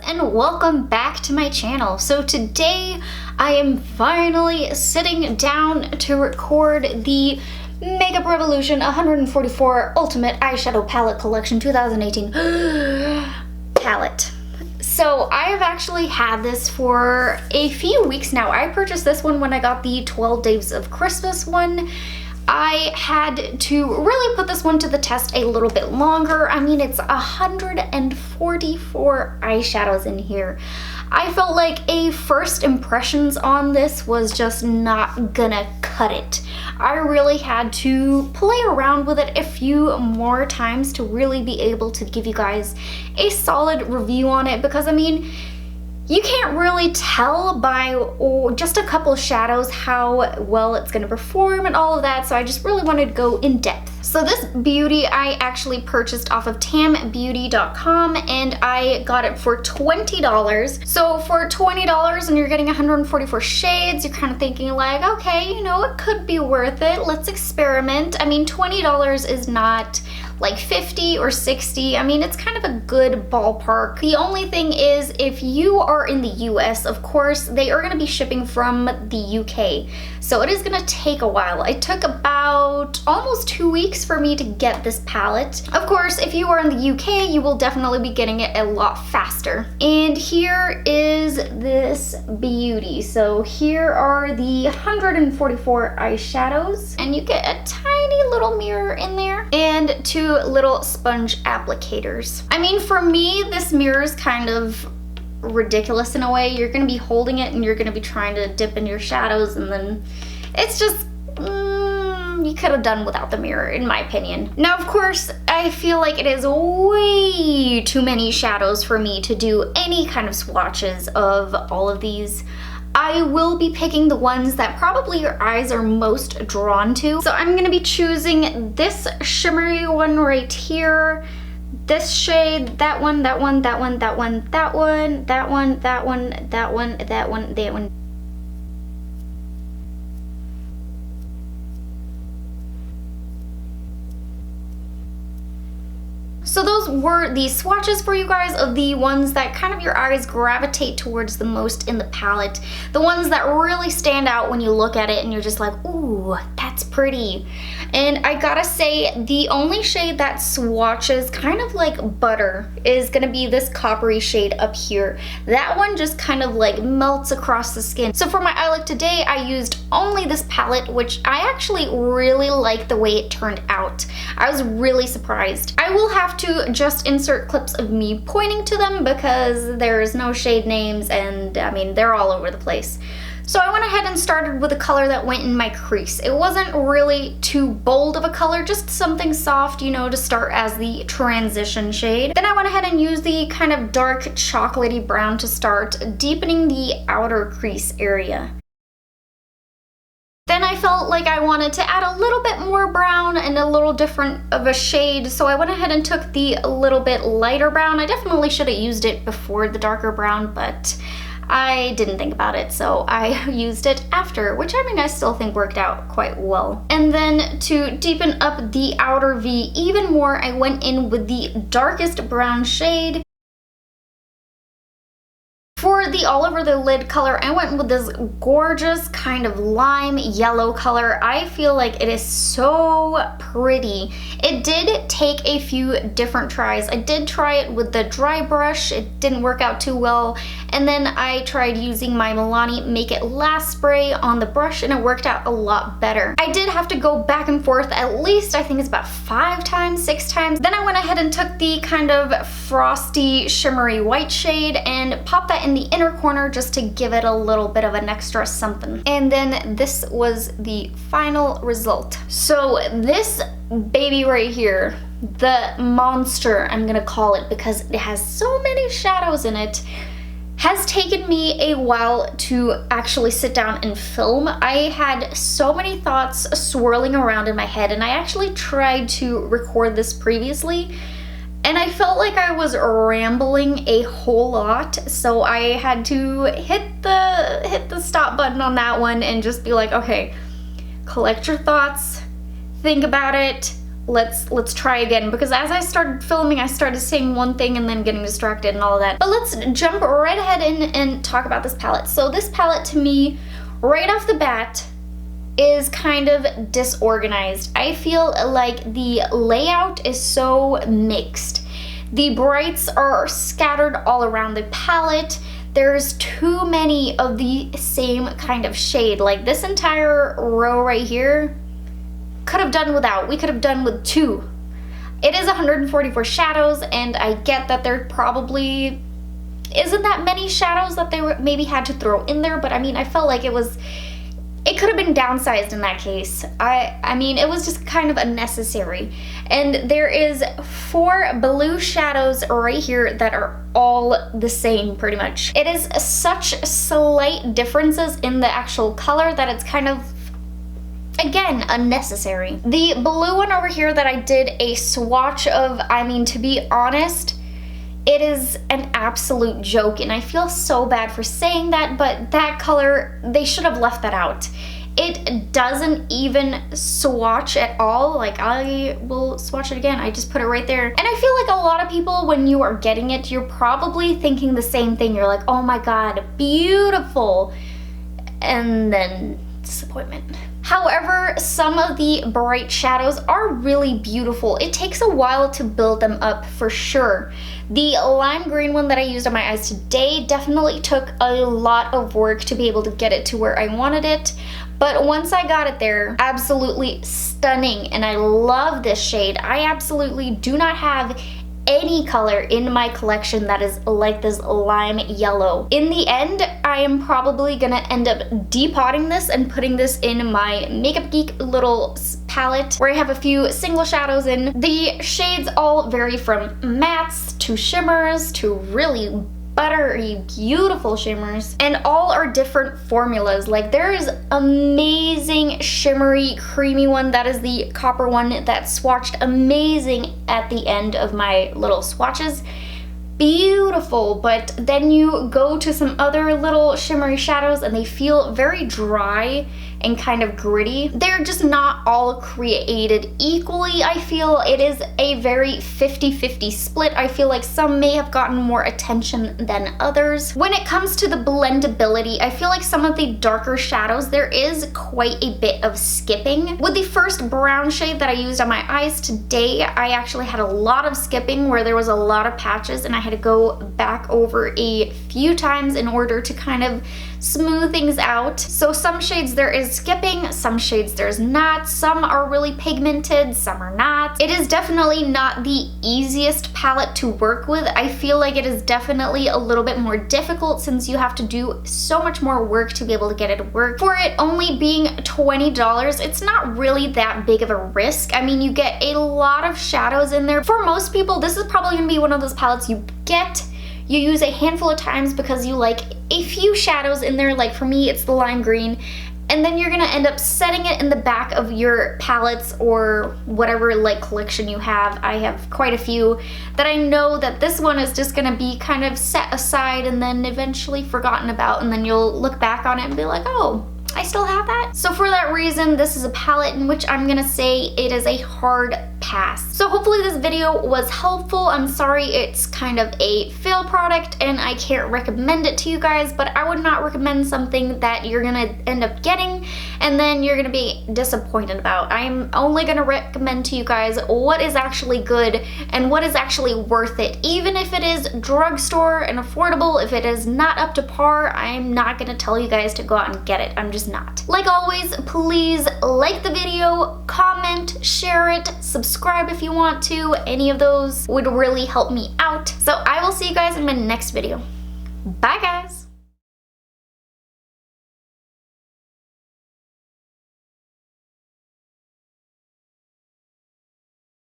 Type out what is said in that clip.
And welcome back to my channel. So today I am finally sitting down to record the Makeup Revolution 144 Ultimate Eyeshadow Palette Collection 2018 palette. So I have actually had this for a few weeks now. I purchased this one when I got the 12 Days of Christmas one. I had to really put this one to the test a little bit longer. I mean, it's 144 eyeshadows in here. I felt like a first impressions on this was just not gonna cut it. I really had to play around with it a few more times to really be able to give you guys a solid review on it, because I mean, you can't really tell by just a couple shadows how well it's going to perform and all of that, so I just really wanted to go in depth. So this beauty I actually purchased off of tambeauty.com and I got it for $20. So for $20 and you're getting 144 shades, you're kind of thinking like, okay, you know, it could be worth it. Let's experiment. I mean, $20 is not like 50 or 60. I mean, it's kind of a good ballpark. The only thing is, if you are in the US, of course, they are going to be shipping from the UK. So it is going to take a while. It took about almost 2 weeks for me to get this palette. Of course, if you are in the UK, you will definitely be getting it a lot faster. And here is this beauty. So here are the 144 eyeshadows, and you get a tiny little mirror in there and two little sponge applicators. I mean, for me, this mirror is kind of ridiculous in a way. You're going to be holding it and you're going to be trying to dip in your shadows, and then it's just you could have done without the mirror, in my opinion. Now, of course, I feel like it is way too many shadows for me to do any kind of swatches of all of these. I will be picking the ones that probably your eyes are most drawn to. So I'm going to be choosing this shimmery one right here, this shade, that one, that one, that one, that one, that one, that one, that one, that one, that one, that one. So those were the swatches for you guys of the ones that kind of your eyes gravitate towards the most in the palette. The ones that really stand out when you look at it and you're just like, ooh, that's pretty. And I gotta say, the only shade that swatches kind of like butter is gonna be this coppery shade up here. That one just kind of like melts across the skin. So for my eye look today, I used only this palette, which I actually really like the way it turned out. I was really surprised. I will have to just insert clips of me pointing to them because there's no shade names, and I mean, they're all over the place. So I went ahead and started with a color that went in my crease. It wasn't really too bold of a color, just something soft, you know, to start as the transition shade. Then I went ahead and used the kind of dark chocolatey brown to start deepening the outer crease area. Then I felt like I wanted to add a little bit more brown and a little different of a shade, so I went ahead and took the little bit lighter brown. I definitely should have used it before the darker brown, but I didn't think about it, so I used it after, which I mean, I still think worked out quite well. And then to deepen up the outer V even more, I went in with the darkest brown shade. For the all over the lid color, I went with this gorgeous kind of lime yellow color. I feel like it is so pretty. It did take a few different tries. I did try it with the dry brush. It didn't work out too well. And then I tried using my Milani Make It Last spray on the brush, and it worked out a lot better. I did have to go back and forth at least, I think it's about 5 times, 6 times. Then I went ahead and took the kind of frosty shimmery white shade and popped that in the inner corner just to give it a little bit of an extra something. And then this was the final result. So this baby right here, the monster, I'm gonna call it because it has so many shadows in it, has taken me a while to actually sit down and film. I had so many thoughts swirling around in my head, and I actually tried to record this previously, and I felt like I was rambling a whole lot, so I had to hit the stop button on that one and just be like, okay, collect your thoughts, think about it, let's try again, because as I started filming, I started saying one thing and then getting distracted and all of that. But let's jump right ahead and talk about this palette. So this palette, to me, right off the bat, is kind of disorganized. I feel like the layout is so mixed. The brights are scattered all around the palette. There's too many of the same kind of shade. Like this entire row right here could have done without. We could have done with 2. It is 144 shadows, and I get that there probably isn't that many shadows that they maybe had to throw in there, but I mean, I felt like it could have been downsized in that case. I mean, it was just kind of unnecessary. And there is 4 blue shadows right here that are all the same, pretty much. It is such slight differences in the actual color that it's kind of, again, unnecessary. The blue one over here that I did a swatch of, I mean, to be honest, it is an absolute joke, and I feel so bad for saying that, but that color, they should have left that out. It doesn't even swatch at all. Like, I will swatch it again. I just put it right there. And I feel like a lot of people, when you are getting it, you're probably thinking the same thing. You're like, oh my God, beautiful. And then disappointment. However, some of the bright shadows are really beautiful. It takes a while to build them up for sure. The lime green one that I used on my eyes today definitely took a lot of work to be able to get it to where I wanted it. But once I got it there, absolutely stunning. And I love this shade. I absolutely do not have any color in my collection that is like this lime yellow. In the end, I am probably gonna end up depotting this and putting this in my Makeup Geek little palette where I have a few single shadows in. The shades all vary from mattes to shimmers to really buttery, beautiful shimmers, and all are different formulas. Like there is amazing shimmery, creamy one. That is the copper one that swatched amazing at the end of my little swatches. Beautiful, but then you go to some other little shimmery shadows and they feel very dry and kind of gritty. They're just not all created equally. I feel it is a very 50-50 split. I feel like some may have gotten more attention than others. When it comes to the blendability, I feel like some of the darker shadows, there is quite a bit of skipping. With the first brown shade that I used on my eyes today, I actually had a lot of skipping where there was a lot of patches and I had to go back over a few times in order to kind of smooth things out. So some shades there is skipping, some shades there's not, some are really pigmented, some are not. It is definitely not the easiest palette to work with. I feel like it is definitely a little bit more difficult since you have to do so much more work to be able to get it to work. For it only being $20, it's not really that big of a risk. I mean, you get a lot of shadows in there. For most people, this is probably gonna be one of those palettes you use a handful of times because you like a few shadows in there. Like for me, it's the lime green, and then you're gonna end up setting it in the back of your palettes or whatever like collection you have. I have quite a few that I know that this one is just gonna be kind of set aside and then eventually forgotten about, and then you'll look back on it and be like, oh, I still have that. So for that reason, this is a palette in which I'm gonna say it is a hard pass. So hopefully this video was helpful. I'm sorry it's kind of a fail product and I can't recommend it to you guys, but I would not recommend something that you're gonna end up getting and then you're gonna be disappointed about. I'm only gonna recommend to you guys what is actually good and what is actually worth it. Even if it is drugstore and affordable, if it is not up to par, I'm not gonna tell you guys to go out and get it. I'm just not. Like always, please like the video, comment, share it, subscribe if you want to. Any of those would really help me out. So I will see you guys in my next video. Bye guys!